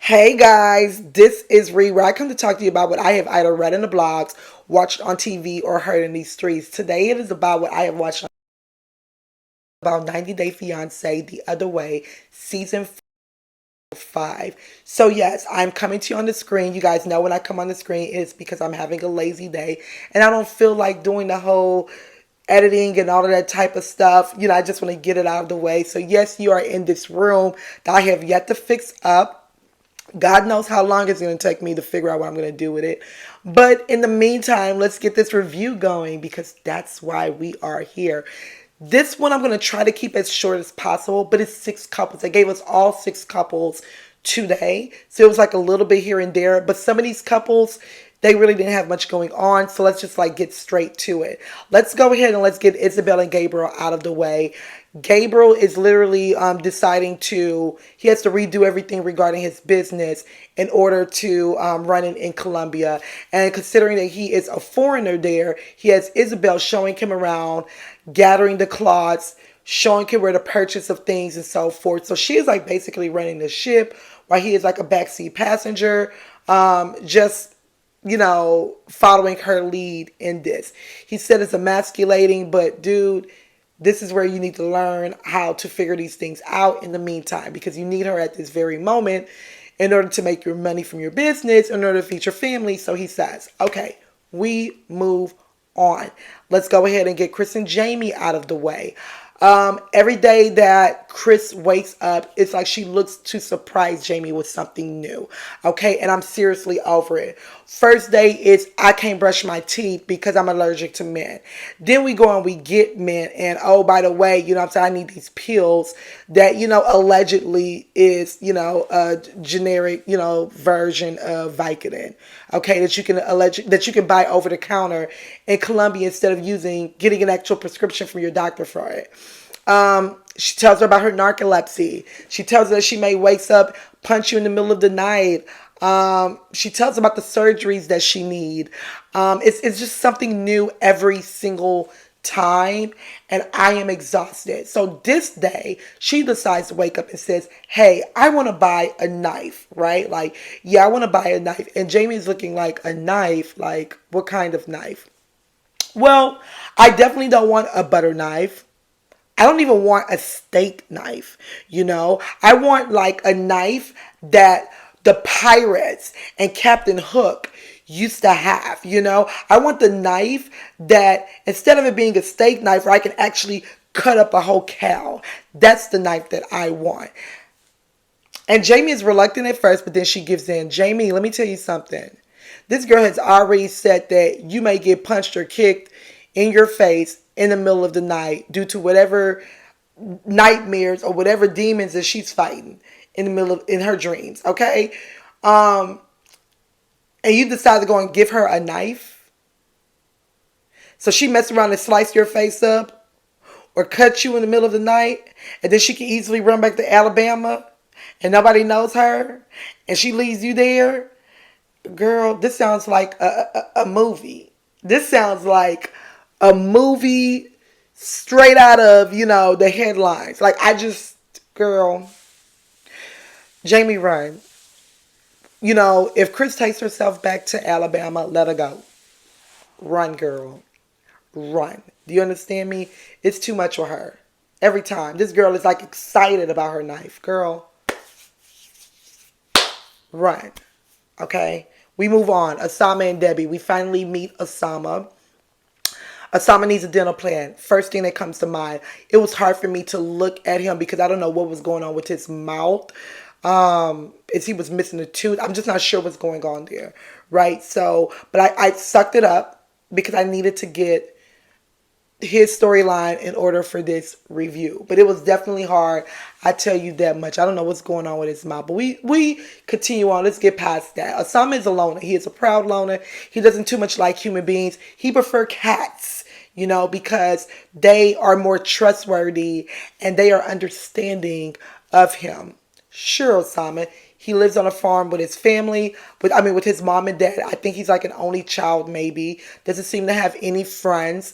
Hey guys, this is Ree, where I come to talk to you about what I have either read in the blogs, watched on TV, or heard in these streets. Today it is about what I have watched about 90 Day Fiancé, The Other Way, Season 5. So yes, I'm coming to you on the screen. You guys know when I come on the screen, it's because I'm having a lazy day and I don't feel like doing the whole editing and all of that type of stuff. I just want to get it out of the way. So yes, you are in this room that I have yet to fix up. God knows how long it's going to take me to figure out what I'm going to do with it. But in the meantime, let's get this review going because that's why we are here. This one I'm going to try to keep as short as possible, but it's 6 couples. They gave us all 6 couples today. So it was like a little bit here and there. But some of these couples, they really didn't have much going on. So let's just like get straight to it. Let's go ahead and let's get Isabelle and Gabriel out of the way. Gabriel is literally deciding he has to redo everything regarding his business in order to run in Colombia. And considering that he is a foreigner there, he has Isabelle showing him around, gathering the cloths, showing him where to purchase of things and so forth. So she is like basically running the ship while he is like a backseat passenger, just following her lead in this. He said it's emasculating, but dude, this is where you need to learn how to figure these things out in the meantime because you need her at this very moment in order to make your money from your business, in order to feed your family. So he says, okay, we move on. Let's go ahead and get Chris and Jamie out of the way. Every day that Chris wakes up, it's like she looks to surprise Jamie with something new. Okay, and I'm seriously over it. First day is I can't brush my teeth because I'm allergic to men. Then we go and we get men, and oh, by the way, what I'm saying, I need these pills that, allegedly is, a generic, version of Vicodin. Okay, that you can buy over the counter in Colombia instead of getting an actual prescription from your doctor for it. She tells her about her narcolepsy. She tells her that she may wakes up, punch you in the middle of the night. She tells about the surgeries that she need. It's just something new every single time, and I am exhausted. So this day, she decides to wake up and says, hey, I want to buy a knife, right? Like, yeah, I want to buy a knife. And Jamie's looking like, a knife? Like, what kind of knife? Well, I definitely don't want a butter knife. I don't even want a steak knife, I want like a knife that the pirates and Captain Hook used to have, I want the knife that instead of it being a steak knife where I can actually cut up a whole cow, that's the knife that I want. And Jamie is reluctant at first, but then she gives in. Jamie, let me tell you something. This girl has already said that you may get punched or kicked in your face in the middle of the night due to whatever nightmares or whatever demons that she's fighting in her dreams. Okay. And you decide to go and give her a knife. So she mess around and slice your face up or cut you in the middle of the night, and then she can easily run back to Alabama and nobody knows her and she leaves you there. Girl, this sounds like a movie. This sounds like a movie straight out of, the headlines. Like, girl, Jamie, run. If Chris takes herself back to Alabama, let her go. Run, girl. Run. Do you understand me? It's too much for her. Every time. This girl is like excited about her knife. Girl, run. Okay? We move on. Osama and Debbie. We finally meet Osama. Osama needs a dental plan. First thing that comes to mind. It was hard for me to look at him because I don't know what was going on with his mouth. If he was missing a tooth. I'm just not sure what's going on there. Right? So, but I sucked it up because I needed to get his storyline in order for this review. But it was definitely hard. I tell you that much. I don't know what's going on with his mouth. But we continue on. Let's get past that. Osama is a loner. He is a proud loner. He doesn't too much like human beings. He prefers cats, because they are more trustworthy and they are understanding of him. Sure, Osama. He lives on a farm with his family, with his mom and dad. I think he's like an only child, maybe. Doesn't seem to have any friends.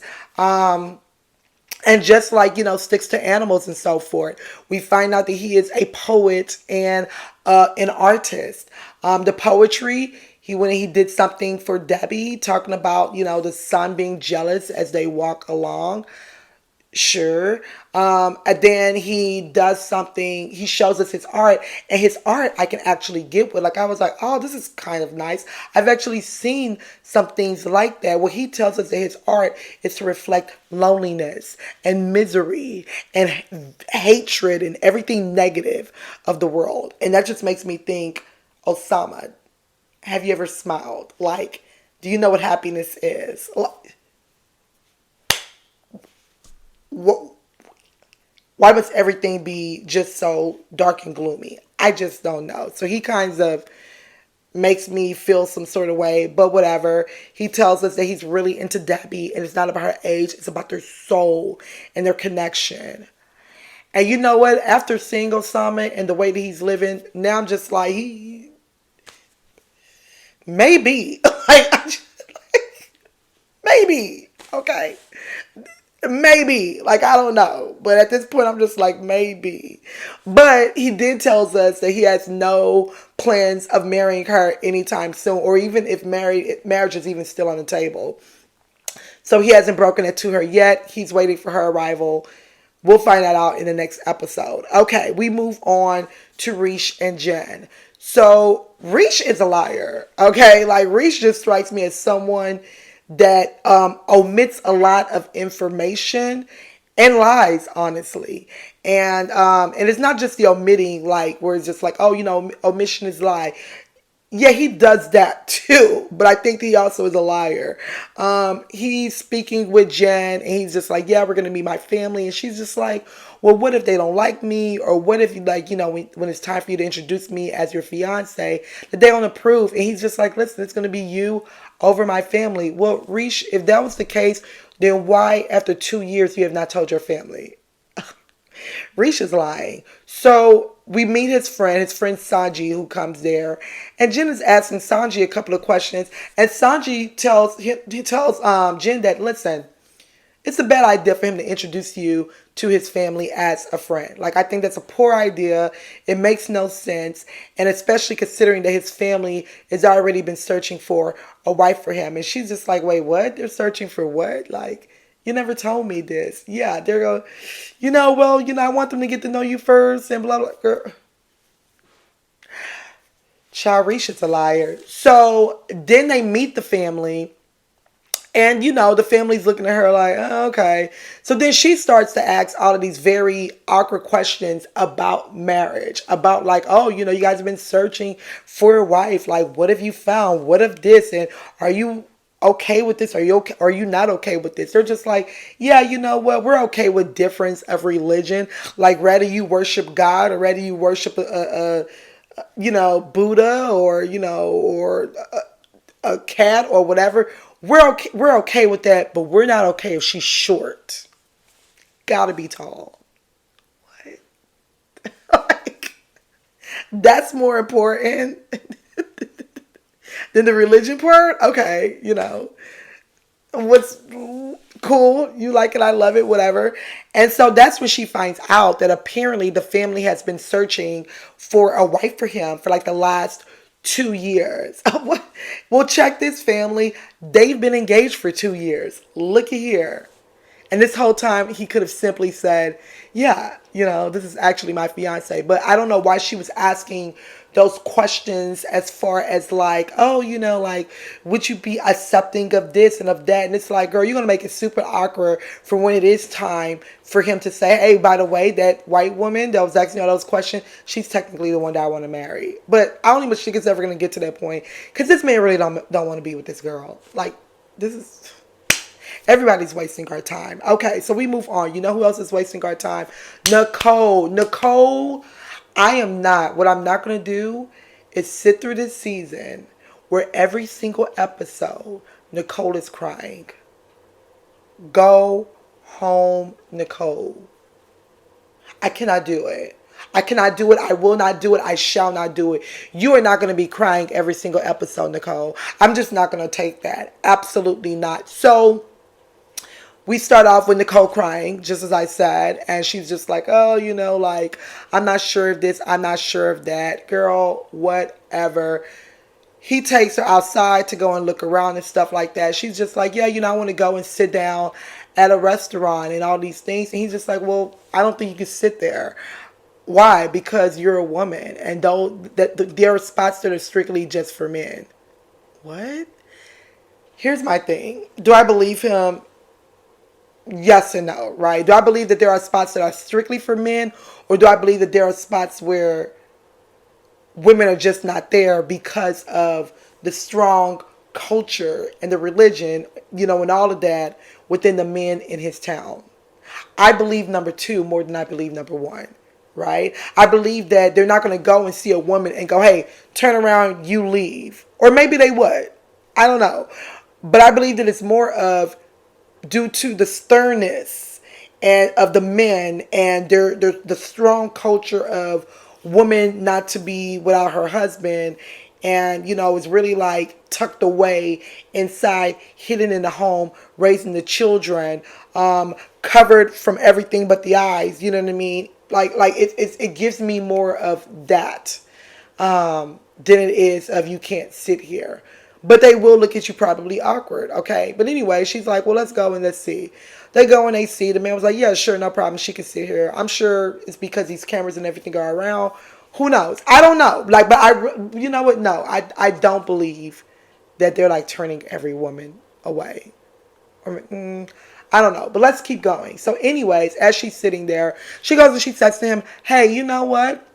and just like, sticks to animals and so forth. We find out that he is a poet and an artist. The poetry, he when he did something for Debbie, talking about, the son being jealous as they walk along. Sure. And then he does something, he shows us his art, and his art I can actually get with. Like, I was like, oh, this is kind of nice. I've actually seen some things like that where he tells us that his art is to reflect loneliness and misery and hatred and everything negative of the world. And that just makes me think, Osama, have you ever smiled? Like, do you know what happiness is? What, why must everything be just so dark and gloomy? I just don't know. So he kind of makes me feel some sort of way, but whatever. He tells us that he's really into Debbie, and it's not about her age, it's about their soul and their connection. And you know what? After seeing Osama and the way that he's living, now I'm just like, he maybe, maybe, okay. Maybe. Like, I don't know. But at this point, I'm just like, maybe. But he did tells us that he has no plans of marrying her anytime soon, or even if marriage is even still on the table. So he hasn't broken it to her yet. He's waiting for her arrival. We'll find that out in the next episode. Okay, we move on to Rish and Jen. So Rish is a liar. Okay, like, Rish just strikes me as someone that omits a lot of information and lies, honestly. And it's not just the omitting, like, where it's just like, oh, omission is lie. Yeah, he does that too, but I think he also is a liar. He's speaking with Jen, and he's just like, yeah, we're going to be my family. And she's just like, well, what if they don't like me? Or what if, like, when it's time for you to introduce me as your fiance, that they don't approve? And he's just like, listen, it's going to be you over my family. Well, Rish, if that was the case, then why, after 2 years, you have not told your family? Rish is lying. So we meet his friend Sanji, who comes there, and Jen is asking Sanji a couple of questions, and Sanji tells Jen that, listen, it's a bad idea for him to introduce you to his family as a friend. Like, I think that's a poor idea. It makes no sense. And especially considering that his family has already been searching for a wife for him. And she's just like, wait, what? They're searching for what? Like, you never told me this. Yeah, they're going, I want them to get to know you first and blah, blah, blah. Charish is a liar. So then they meet the family. And, the family's looking at her like, oh, okay. So then she starts to ask all of these very awkward questions about marriage. About like, oh, you guys have been searching for a wife. Like, what have you found? What of this? And are you okay with this? Are you okay? Are you not okay with this? They're just like, yeah, you know what? We're okay with difference of religion. Like, rather you worship God or rather you worship Buddha or, or a cat or whatever. We're okay with that, but we're not okay if she's short. Gotta be tall. What? Like, that's more important than the religion part? Okay, what's cool, you like it, I love it, whatever. And so that's when she finds out that apparently the family has been searching for a wife for him for like the last 2 years. Well, check this, family. They've been engaged for 2 years. Looky here. And this whole time he could have simply said, yeah, this is actually my fiance. But I don't know why she was asking those questions as far as like, oh, like, would you be accepting of this and of that? And it's like, girl, you're going to make it super awkward for when it is time for him to say, hey, by the way, that white woman that was asking all those questions, she's technically the one that I want to marry. But I don't even think it's ever going to get to that point because this man really don't want to be with this girl. Like, this is... Everybody's wasting our time. Okay, so we move on. You know who else is wasting our time? Nicole. Nicole, I am not. What I'm not going to do is sit through this season where every single episode, Nicole is crying. Go home, Nicole. I cannot do it. I cannot do it. I will not do it. I shall not do it. You are not going to be crying every single episode, Nicole. I'm just not going to take that. Absolutely not. So We start off with Nicole crying, just as I said, and she's just like, oh, like, I'm not sure of this, I'm not sure of that. Girl, whatever. He takes her outside to go and look around and stuff like that. She's just like, yeah, I want to go and sit down at a restaurant and all these things. And he's just like, well, I don't think you can sit there. Why? Because you're a woman, and there are spots that are strictly just for men. What? Here's my thing. Do I believe him? Yes and no, right? Do I believe that there are spots that are strictly for men, or do I believe that there are spots where women are just not there because of the strong culture and the religion, and all of that within the men in his town? I believe number two more than I believe number one, right? I believe that they're not going to go and see a woman and go, hey, turn around, you leave. Or maybe they would. I don't know. But I believe that it's more of due to the sternness and of the men and the strong culture of woman not to be without her husband, and it's really like tucked away inside, hidden in the home, raising the children, covered from everything but the eyes. You know what I mean? Like it gives me more of that than it is of you can't sit here. But they will look at you probably awkward, okay? But anyway, she's like, well, let's go and let's see. They go and they see. The man was like, yeah, sure, no problem. She can sit here. I'm sure it's because these cameras and everything are around. Who knows? I don't know. Like, but you know what? No, I don't believe that they're like turning every woman away. I don't know. But let's keep going. So anyways, as she's sitting there, she goes and she says to him, hey, you know what?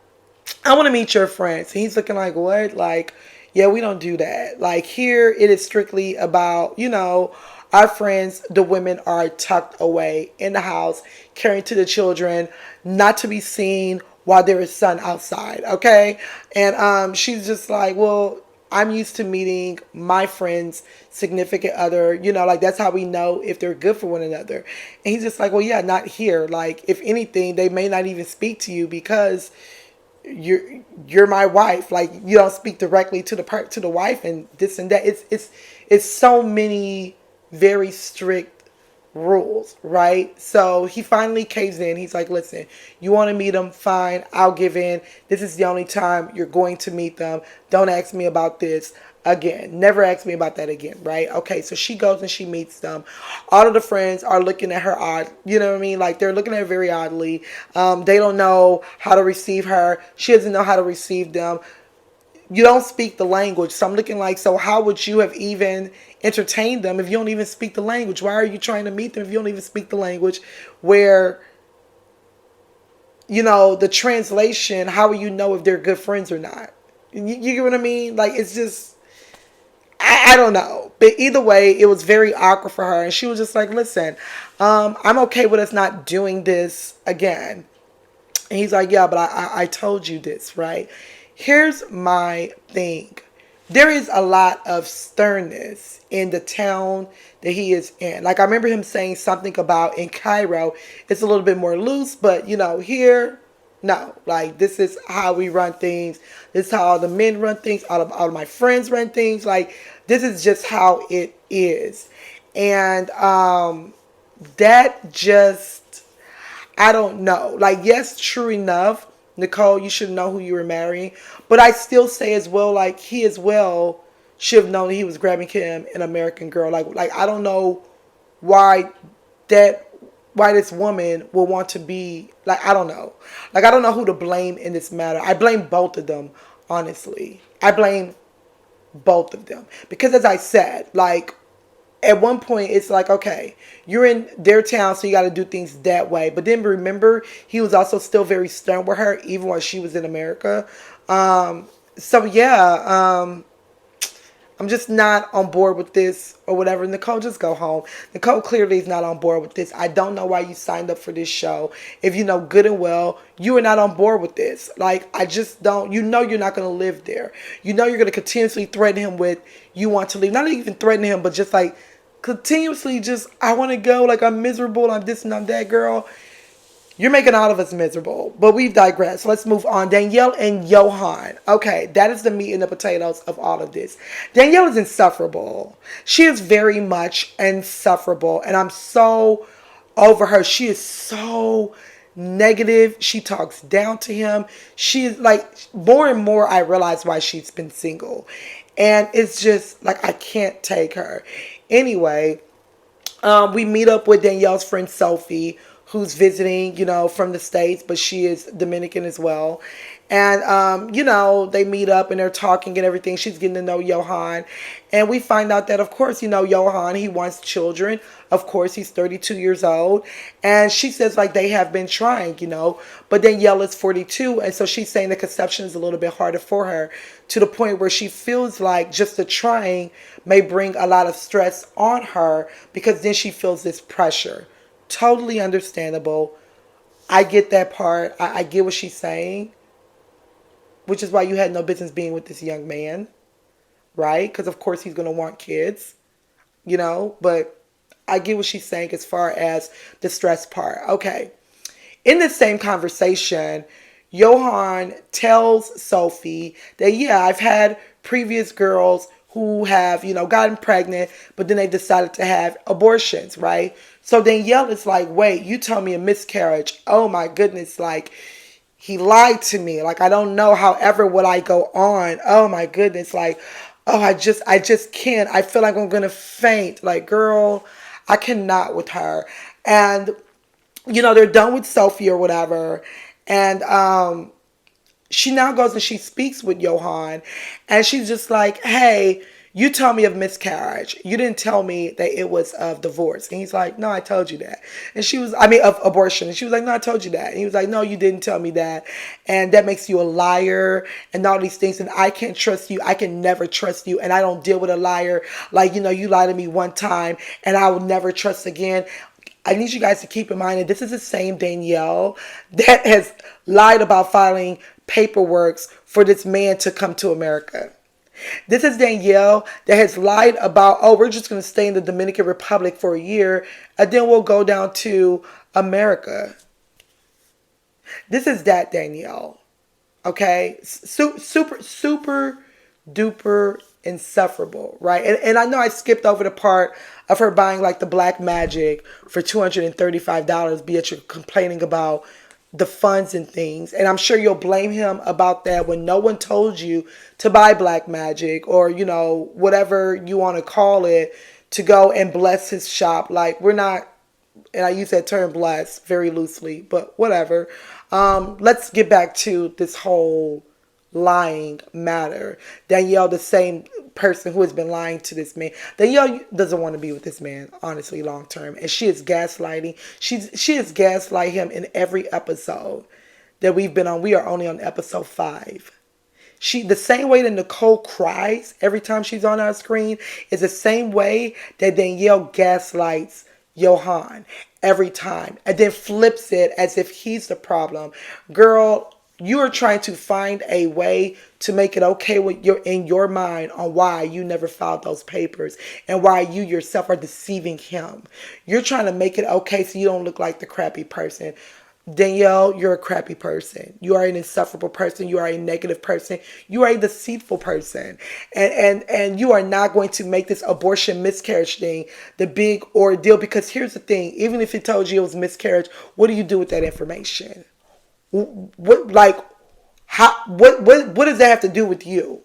I want to meet your friends. And he's looking like, what? Like, yeah, we don't do that. Like, here it is strictly about, our friends, the women are tucked away in the house, caring to the children, not to be seen while there is sun outside, okay? And she's just like, well, I'm used to meeting my friend's significant other, like that's how we know if they're good for one another. And he's just like, well, yeah, not here. Like, if anything, they may not even speak to you because you're my wife. Like, you don't speak directly to the wife and this and that. It's so many very strict rules, right? So he finally caves in. He's like, listen, you want to meet them? Fine, I'll give in. This is the only time you're going to meet them. Don't ask me about this again. Never ask me about that again, right? Okay, so she goes and she meets them. All of the friends are looking at her odd. You know what I mean? Like, they're looking at her very oddly. They don't know how to receive her. She doesn't know how to receive them. You don't speak the language. So I'm looking like, so how would you have even entertained them if you don't even speak the language? Why are you trying to meet them if you don't even speak the language? Where, the translation, how will you know if they're good friends or not? You get what I mean? Like, it's just, I don't know. But either way, it was very awkward for her. And she was just like, listen, I'm okay with us not doing this again. And he's like, yeah, but I told you this, right? Here's my thing. There is a lot of sternness in the town that he is in. Like, I remember him saying something about in Cairo, it's a little bit more loose, but here, no. Like, this is how we run things. This is how all the men run things. All of my friends run things. Like, this is just how it is. And that just, I don't know. Like, yes, true enough, Nicole, you should know who you were marrying. But I still say as well, like, he as well should have known that he was grabbing him, an American girl. Like I don't know why this woman will want to be, like, I don't know. Like, I don't know who to blame in this matter. I blame both of them, honestly. I blame both of them. Because as I said, like, at one point, it's like, okay, you're in their town, so you got to do things that way. But then remember, he was also still very stern with her, even while she was in America. So yeah, I'm just not on board with this or whatever. Nicole, just go home. Nicole clearly is not on board with this. I don't know why you signed up for this show if you know good and well you are not on board with this. Like, I just don't. You're not going to live there. You're going to continuously threaten him with you want to leave. Not even threaten him, but just like continuously just, I want to go. Like, I'm miserable. I'm this and I'm that, girl. You're making all of us miserable, but we've digressed. Let's move on. Danielle and Johan. Okay, that is the meat and the potatoes of all of this. Danielle is insufferable. She is very much insufferable, and I'm so over her. She is so negative. She talks down to him. She is like, more and more I realize why she's been single. And it's just like, I can't take her. Anyway, we meet up with Danielle's friend Sophie, who's visiting, from the States, but she is Dominican as well. And, they meet up and they're talking and everything. She's getting to know Johan. And we find out that, of course, Johan, he wants children. Of course, he's 32 years old. And she says, like, they have been trying, But Danielle is 42. And so she's saying the conception is a little bit harder for her, to the point where she feels like just the trying may bring a lot of stress on her, because then she feels this pressure. Totally understandable. I get that part. I get what she's saying, which is why you had no business being with this young man, right? Because of course he's going to want kids, but I get what she's saying as far as the stress part. Okay. In this same conversation, Johan tells Sophie that, yeah, I've had previous girls who have, gotten pregnant, but then they decided to have abortions, right? So Danielle is like, wait, you told me a miscarriage. Oh my goodness, like, he lied to me. Like, I don't know. However, would I go on? Oh my goodness. Like, oh, I just can't. I feel like I'm going to faint. Like, girl, I cannot with her. And, they're done with Sophie or whatever. And, she now goes and she speaks with Johan, and she's just like, hey, you told me of miscarriage. You didn't tell me that it was of divorce. And he's like, no, I told you that. And of abortion. And she was like, no, I told you that. And he was like, no, you didn't tell me that. And that makes you a liar and all these things. And I can't trust you. I can never trust you. And I don't deal with a liar. Like, you lied to me one time and I will never trust again. I need you guys to keep in mind that this is the same Danielle that has lied about filing paperwork for this man to come to America. This is Danielle that has lied about, oh, we're just going to stay in the Dominican Republic for a year and then we'll go down to America. This is that Danielle. Okay? Super duper insufferable, right? And I know I skipped over the part of her buying like the black magic for $235, be it you're complaining about the funds and things. And I'm sure you'll blame him about that when no one told you to buy black magic or, whatever you want to call it, to go and bless his shop. Like, we're not, and I use that term bless very loosely, but whatever. Let's get back to this whole lying matter. Danielle, the same person who has been lying to this man. Danielle doesn't want to be with this man, honestly, long term. And she is gaslighting. She has gaslight him in every episode that we've been on. We are only on episode 5. The same way that Nicole cries every time she's on our screen is the same way that Danielle gaslights Johan every time. And then flips it as if he's the problem. Girl, you are trying to find a way to make it okay with in your mind on why you never filed those papers and why you yourself are deceiving him. You're trying to make it okay so you don't look like the crappy person. Danielle, you're a crappy person. You are an insufferable person. You are a negative person. You are a deceitful person. And you are not going to make this abortion miscarriage thing the big ordeal, because here's the thing. Even if it told you it was miscarriage, what do you do with that information? What does that have to do with you?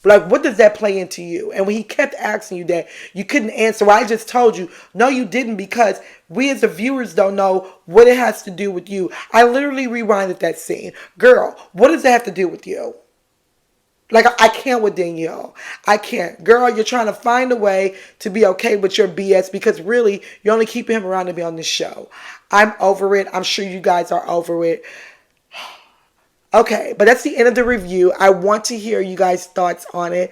Like, what does that play into you? And when he kept asking you that, you couldn't answer. Well, I just told you. No, you didn't, because we as the viewers don't know what it has to do with you. I literally rewinded that scene. Girl, what does that have to do with you? Like, I can't with Danielle. I can't. Girl, you're trying to find a way to be okay with your BS, because really, you're only keeping him around to be on this show. I'm over it. I'm sure you guys are over it. Okay, but that's the end of the review. I want to hear you guys' thoughts on it.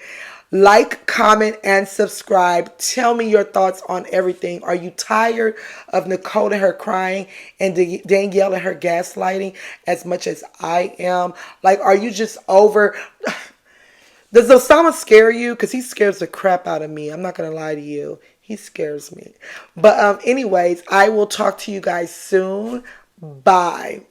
Like, comment, and subscribe. Tell me your thoughts on everything. Are you tired of Nicole and her crying and Danielle and her gaslighting as much as I am? Like, are you just over... Does Osama scare you? Because he scares the crap out of me. I'm not going to lie to you. He scares me. But anyways, I will talk to you guys soon. Bye.